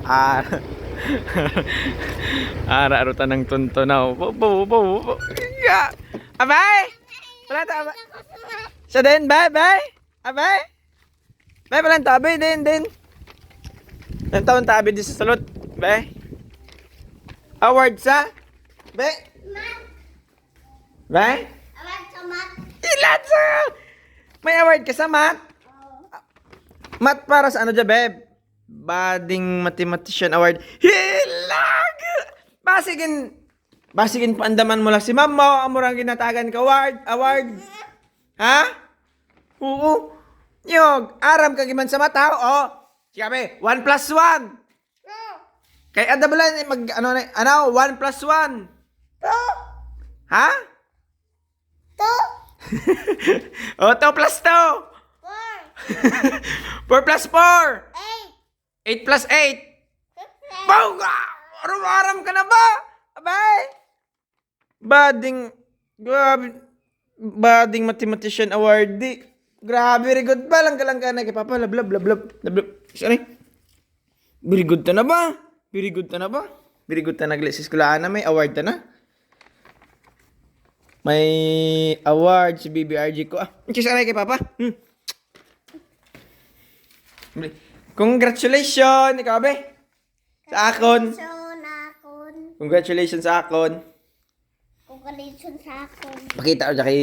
Ah. Ara-arutan ng tuntunaw. Ya. Abay! Wala ta, abay. Siya din, bay, bay. Abay. Bay, wala tabi, din. Ang taon tabi din sa salot. Bay. Award sa? Bay. Bay? Award sa mat. Ilan sa? May award ka sa math? Math para sa ano dyan, beb? Bading Mathematician Award. Hilag! Basigin paandaman mo lang si ma'am mo. Amurang ginatagan ka award. Ha? Oo. Nyog, aram ka giman sa mata. O. Sikabi, 1 plus 1. Kay adabalan, ano, 1 plus 1. Ha? 2. O, 2 plus 2. 4. 4 plus 4. 8. 8 plus 8. Bawga! Aram-aram ka na ba? Abay! Bading Mathematician Award. Grabe, very good ba? Lang ka na kay Papa. Lablab. Sorry. Very good ta na ba? Very good ta nagli sa eskwelahan na may award ta na. May award si BBRG ko. Sorry kay Papa. Congratulations, ikaw be. Sa akon. Congratulations sa akon. Congratulations sa akon. Pakita ko kay